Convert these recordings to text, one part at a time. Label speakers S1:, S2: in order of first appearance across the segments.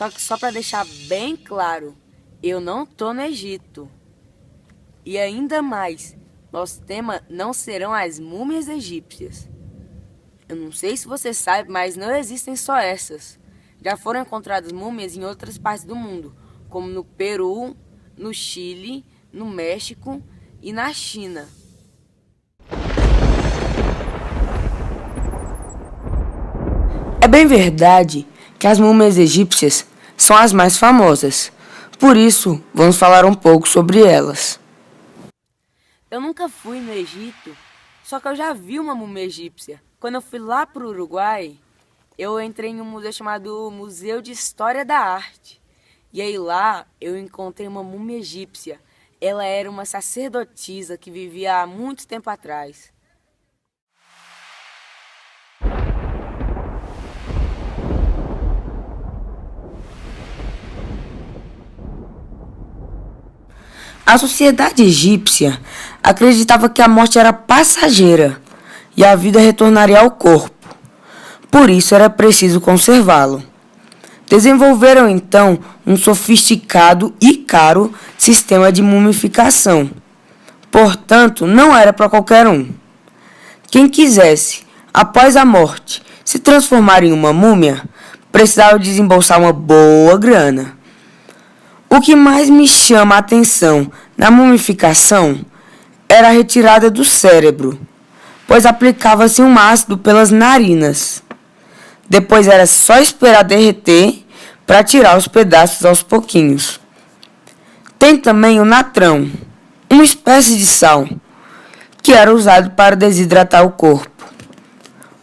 S1: Só que só para deixar bem claro, eu não tô no Egito. E ainda mais, nosso tema não serão as múmias egípcias. Eu não sei se você sabe, mas não existem só essas. Já foram encontradas múmias em outras partes do mundo, como no Peru, no Chile, no México e na China. É bem verdade que as múmias egípcias são as mais famosas. Por isso, vamos falar um pouco sobre elas. Eu nunca fui no Egito, só que eu já vi uma múmia egípcia. Quando eu fui lá para o Uruguai, eu entrei em um museu chamado Museu de História da Arte. E aí lá eu encontrei uma múmia egípcia. Ela era uma sacerdotisa que vivia há muito tempo atrás. A sociedade egípcia acreditava que a morte era passageira e a vida retornaria ao corpo. Por isso era preciso conservá-lo. Desenvolveram então um sofisticado e caro sistema de mumificação. Portanto, não era para qualquer um. Quem quisesse, após a morte, se transformar em uma múmia, precisava desembolsar uma boa grana. O que mais me chama a atenção na mumificação era a retirada do cérebro, pois aplicava-se um ácido pelas narinas. Depois era só esperar derreter para tirar os pedaços aos pouquinhos. Tem também o natrão, uma espécie de sal, que era usado para desidratar o corpo.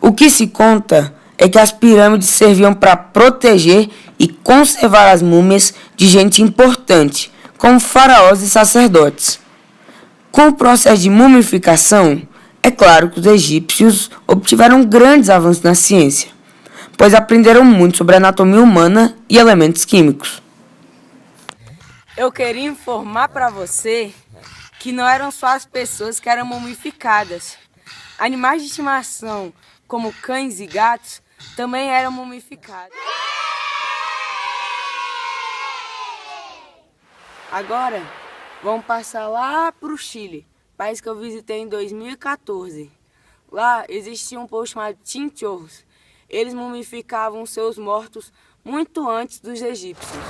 S1: O que se conta é que as pirâmides serviam para proteger e conservar as múmias de gente importante, como faraós e sacerdotes. Com o processo de mumificação, é claro que os egípcios obtiveram grandes avanços na ciência, pois aprenderam muito sobre a anatomia humana e elementos químicos. Eu queria informar para você que não eram só as pessoas que eram mumificadas. Animais de estimação, como cães e gatos, também eram mumificados. Agora, vamos passar lá para o Chile, país que eu visitei em 2014. Lá existia um povo chamado Chinchorros. Eles mumificavam seus mortos muito antes dos egípcios.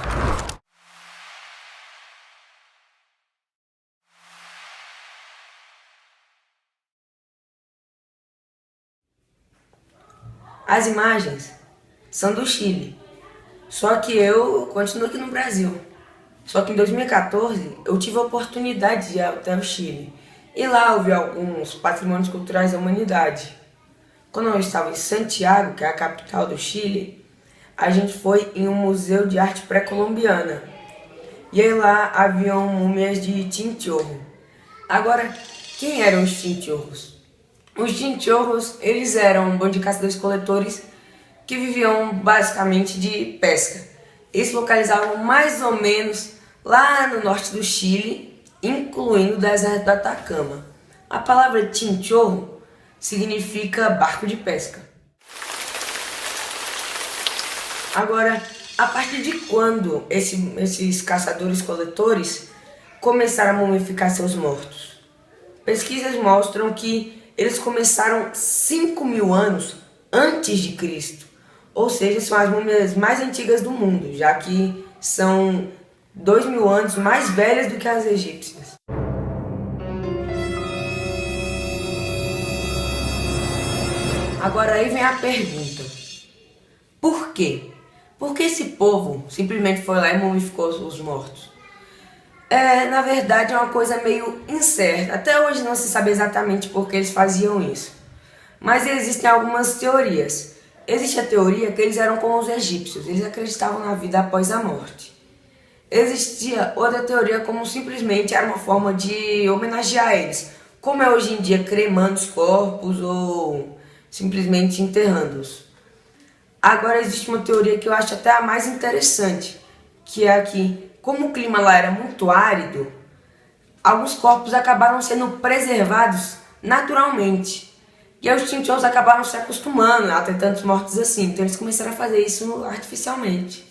S1: As imagens são do Chile, só que eu continuo aqui no Brasil. Só que em 2014 eu tive a oportunidade de ir até o Chile. E lá eu vi alguns patrimônios culturais da humanidade. Quando eu estava em Santiago, que é a capital do Chile, a gente foi em um museu de arte pré-colombiana. E aí lá haviam múmias de Chinchorro. Agora, quem eram os Chinchorros? Os Chinchorros, eles eram um bando de caçadores-coletores que viviam basicamente de pesca. Eles se localizavam mais ou menos lá no norte do Chile, incluindo o deserto do Atacama. A palavra Chinchorro significa barco de pesca. Agora, a partir de quando esses caçadores-coletores começaram a mumificar seus mortos? Pesquisas mostram que eles começaram 5.000 anos antes de Cristo. Ou seja, são as múmias mais antigas do mundo, já que são 2.000 anos mais velhas do que as egípcias. Agora aí vem a pergunta. Por quê? Por que esse povo simplesmente foi lá e mumificou os mortos? Na verdade é uma coisa meio incerta. Até hoje não se sabe exatamente por que eles faziam isso. Mas existem algumas teorias. Existe a teoria que eles eram como os egípcios, eles acreditavam na vida após a morte. Existia outra teoria como simplesmente era uma forma de homenagear eles, como é hoje em dia cremando os corpos ou simplesmente enterrando-os. Agora existe uma teoria que eu acho até a mais interessante, que é que, como o clima lá era muito árido, alguns corpos acabaram sendo preservados naturalmente. E aí os Chinchorros acabaram se acostumando a ter tantos mortos assim, então eles começaram a fazer isso artificialmente.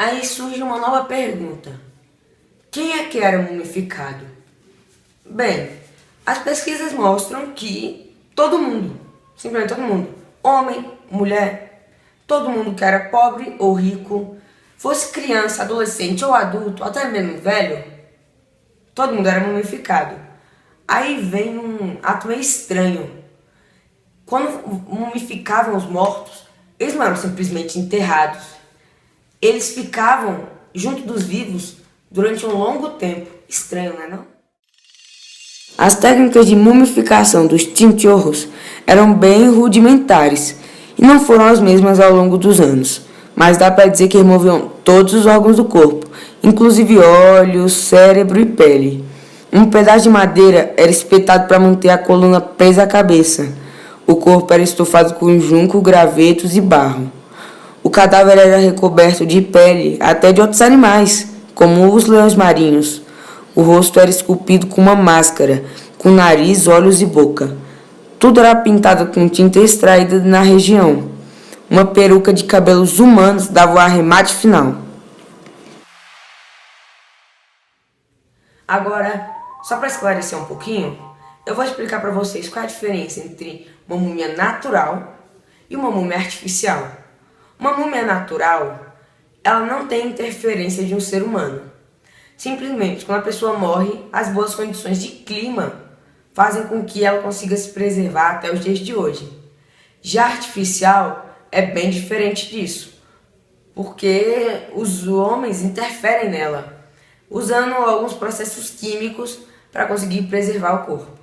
S1: Aí surge uma nova pergunta. Quem é que era mumificado? Bem, as pesquisas mostram que todo mundo, simplesmente todo mundo, homem, mulher, todo mundo que era pobre ou rico, fosse criança, adolescente ou adulto, até mesmo velho, todo mundo era mumificado. Aí vem um ato meio estranho. Quando mumificavam os mortos, eles não eram simplesmente enterrados. Eles ficavam junto dos vivos durante um longo tempo. Estranho, não é não? As técnicas de mumificação dos chinchorros eram bem rudimentares e não foram as mesmas ao longo dos anos, mas dá para dizer que removiam todos os órgãos do corpo, inclusive olhos, cérebro e pele. Um pedaço de madeira era espetado para manter a coluna presa à cabeça. O corpo era estofado com junco, gravetos e barro. O cadáver era recoberto de pele até de outros animais, como os leões marinhos. O rosto era esculpido com uma máscara, com nariz, olhos e boca. Tudo era pintado com tinta extraída na região. Uma peruca de cabelos humanos dava o arremate final. Agora, só para esclarecer um pouquinho, eu vou explicar para vocês qual é a diferença entre uma múmia natural e uma múmia artificial. Uma múmia natural, ela não tem interferência de um ser humano. Simplesmente, quando a pessoa morre, as boas condições de clima fazem com que ela consiga se preservar até os dias de hoje. Já artificial é bem diferente disso, porque os homens interferem nela, usando alguns processos químicos para conseguir preservar o corpo.